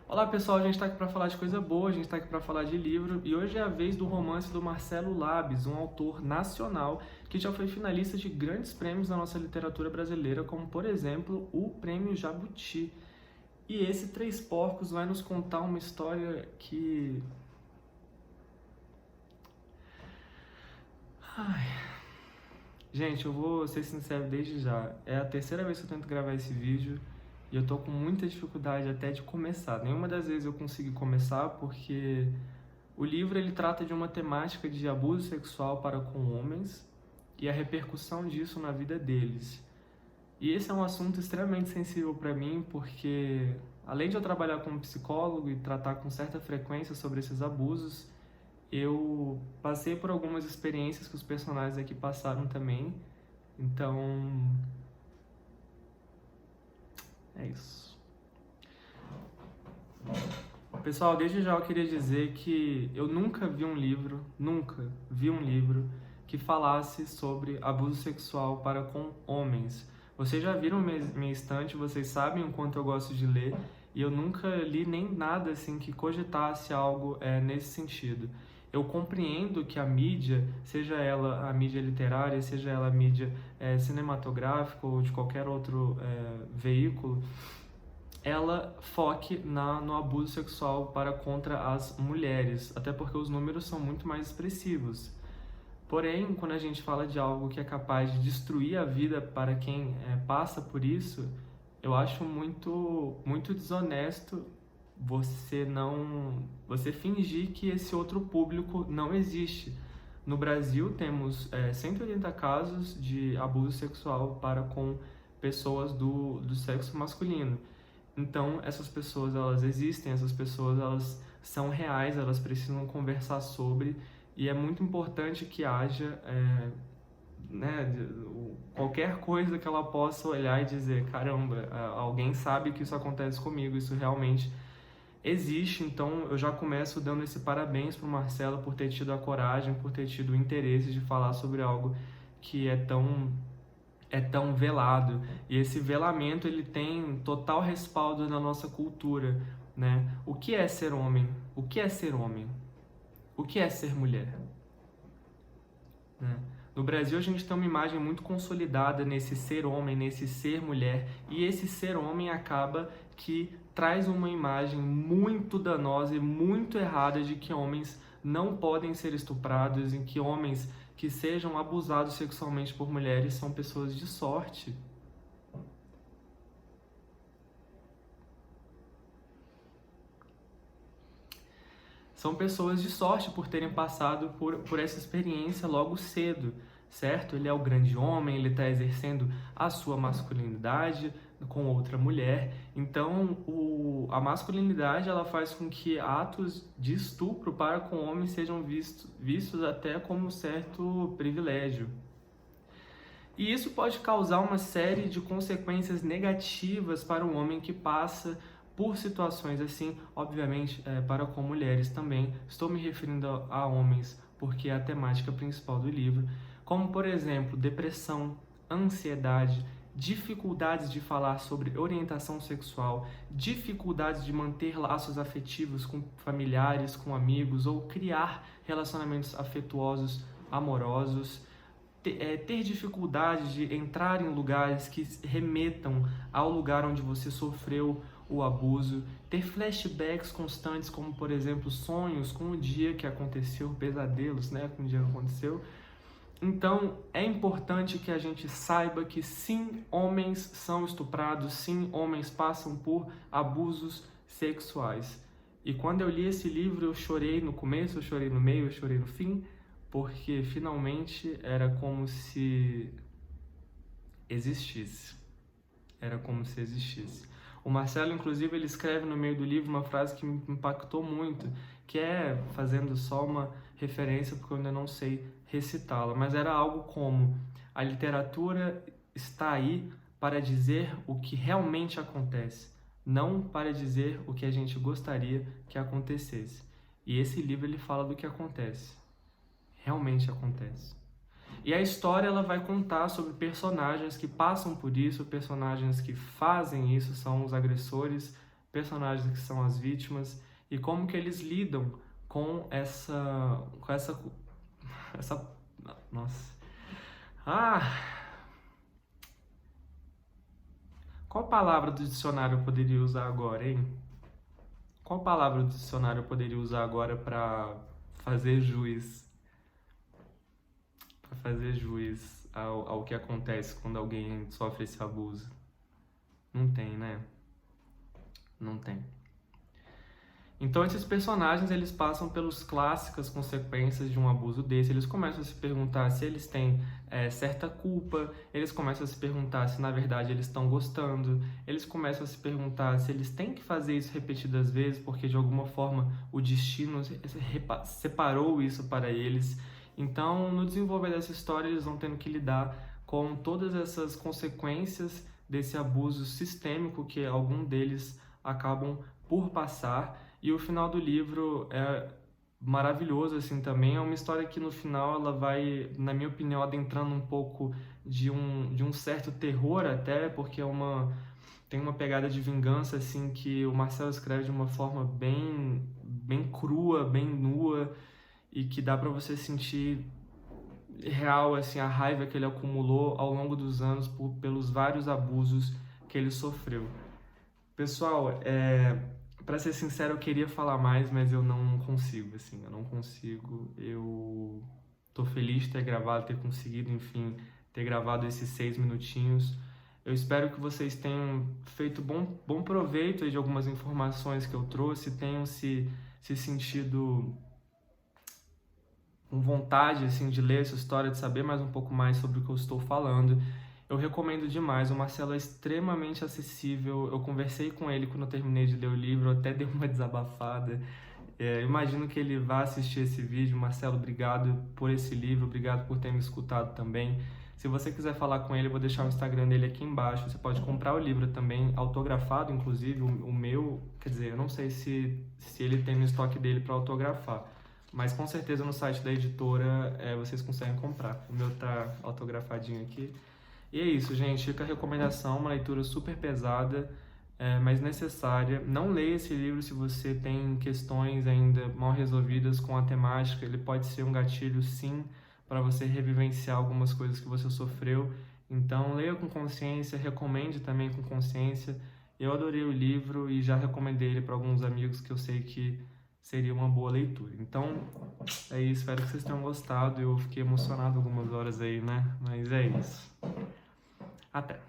Olá pessoal, a gente está aqui para falar de coisa boa, a gente está aqui para falar de livro e hoje é a vez do romance do Marcelo Labes, um autor nacional que já foi finalista de grandes prêmios na nossa literatura brasileira, como por exemplo o Prêmio Jabuti. E esse Três Porcos vai nos contar uma história que... Gente, eu vou ser sincero desde já, é a terceira vez que eu tento gravar esse vídeo e eu tô com muita dificuldade até de começar. Nenhuma das vezes eu consegui começar porque o livro ele trata de uma temática de abuso sexual para com homens e a repercussão disso na vida deles. E esse é um assunto extremamente sensível para mim porque, além de eu trabalhar como psicólogo e tratar com certa frequência sobre esses abusos, eu passei por algumas experiências que os personagens aqui passaram também. Então, é isso. Pessoal, desde já eu queria dizer que eu nunca vi um livro que falasse sobre abuso sexual para com homens. Vocês já viram minha estante, vocês sabem o quanto eu gosto de ler, e eu nunca li nem nada assim que cogitasse algo nesse sentido. Eu compreendo que a mídia, seja ela a mídia literária, seja ela a mídia cinematográfica ou de qualquer outro veículo, ela foque no abuso sexual para contra as mulheres, até porque os números são muito mais expressivos. Porém, quando a gente fala de algo que é capaz de destruir a vida para quem passa por isso, eu acho muito desonesto você fingir que esse outro público não existe. No Brasil temos 180 casos de abuso sexual para com pessoas do sexo masculino. Então, essas pessoas, elas existem, essas pessoas, elas são reais, elas precisam conversar sobre, e é muito importante que haja qualquer coisa que ela possa olhar e dizer, caramba, alguém sabe que isso acontece comigo, isso realmente existe. Então, eu já começo dando esse parabéns para o Marcelo por ter tido a coragem, por ter tido o interesse de falar sobre algo que é tão velado, e esse velamento ele tem total respaldo na nossa cultura, né? O que é ser homem? O que é ser homem? O que é ser mulher? Né? No Brasil a gente tem uma imagem muito consolidada nesse ser homem, nesse ser mulher, e esse ser homem acaba que traz uma imagem muito danosa e muito errada de que homens não podem ser estuprados, em que homens que sejam abusados sexualmente por mulheres são pessoas de sorte. São pessoas de sorte por terem passado por essa experiência logo cedo, certo? Ele é o grande homem, ele está exercendo a sua masculinidade com outra mulher. Então, a masculinidade ela faz com que atos de estupro para com homens sejam vistos até como um certo privilégio. E isso pode causar uma série de consequências negativas para o homem que passa por situações assim, obviamente, para com mulheres também. Estou me referindo a homens, porque é a temática principal do livro, como, por exemplo, depressão, ansiedade, dificuldades de falar sobre orientação sexual, dificuldades de manter laços afetivos com familiares, com amigos, ou criar relacionamentos afetuosos, amorosos, ter dificuldade de entrar em lugares que remetam ao lugar onde você sofreu o abuso, ter flashbacks constantes, como por exemplo sonhos com o dia que aconteceu, pesadelos, né, com o dia que aconteceu. Então é importante que a gente saiba que sim, homens são estuprados, sim, homens passam por abusos sexuais. E quando eu li esse livro, eu chorei no começo, eu chorei no meio, eu chorei no fim, porque finalmente era como se existisse. Era como se existisse. O Marcelo, inclusive, ele escreve no meio do livro uma frase que me impactou muito, que é, fazendo só uma referência, porque eu ainda não sei recitá-la, mas era algo como: a literatura está aí para dizer o que realmente acontece, não para dizer o que a gente gostaria que acontecesse. E esse livro ele fala do que acontece. Realmente acontece. E a história ela vai contar sobre personagens que passam por isso, personagens que fazem isso, são os agressores, personagens que são as vítimas e como que eles lidam com essa nossa. Qual palavra do dicionário eu poderia usar agora, hein? Qual palavra do dicionário eu poderia usar agora para fazer jus ao que acontece quando alguém sofre esse abuso? Não tem, né? Não tem. Então esses personagens, eles passam pelas clássicas consequências de um abuso desse. Eles começam a se perguntar se eles têm certa culpa, eles começam a se perguntar se na verdade eles estão gostando, eles começam a se perguntar se eles têm que fazer isso repetidas vezes porque de alguma forma o destino separou isso para eles. Então no desenvolver dessa história eles vão tendo que lidar com todas essas consequências desse abuso sistêmico que algum deles acabam por passar. E o final do livro é maravilhoso, assim, também. É uma história que, no final, ela vai, na minha opinião, adentrando um pouco de um certo terror até, porque tem uma pegada de vingança, assim, que o Marcelo escreve de uma forma bem crua, bem nua, e que dá para você sentir real, assim, a raiva que ele acumulou ao longo dos anos pelos vários abusos que ele sofreu. Pessoal, para ser sincero, eu queria falar mais, mas eu não consigo, assim, eu não consigo. Eu tô feliz de ter gravado, ter conseguido, enfim, ter gravado esses 6 minutinhos. Eu espero que vocês tenham feito bom proveito aí de algumas informações que eu trouxe, tenham se sentido com vontade, assim, de ler essa história, de saber mais um pouco mais sobre o que eu estou falando. Eu recomendo demais, o Marcelo é extremamente acessível. Eu conversei com ele quando eu terminei de ler o livro, até dei uma desabafada. Imagino que ele vá assistir esse vídeo. Marcelo, obrigado por esse livro, obrigado por ter me escutado também. Se você quiser falar com ele, eu vou deixar o Instagram dele aqui embaixo. Você pode comprar o livro também, autografado, inclusive. O meu, quer dizer, eu não sei se ele tem no estoque dele para autografar, mas com certeza no site da editora vocês conseguem comprar. O meu tá autografadinho aqui. E é isso, gente. Fica a recomendação, uma leitura super pesada, mas necessária. Não leia esse livro se você tem questões ainda mal resolvidas com a temática. Ele pode ser um gatilho, sim, para você revivenciar algumas coisas que você sofreu. Então, leia com consciência, recomende também com consciência. Eu adorei o livro e já recomendei ele para alguns amigos que eu sei que seria uma boa leitura. Então, é isso. Espero que vocês tenham gostado. Eu fiquei emocionado algumas horas aí, né? Mas é isso. Até!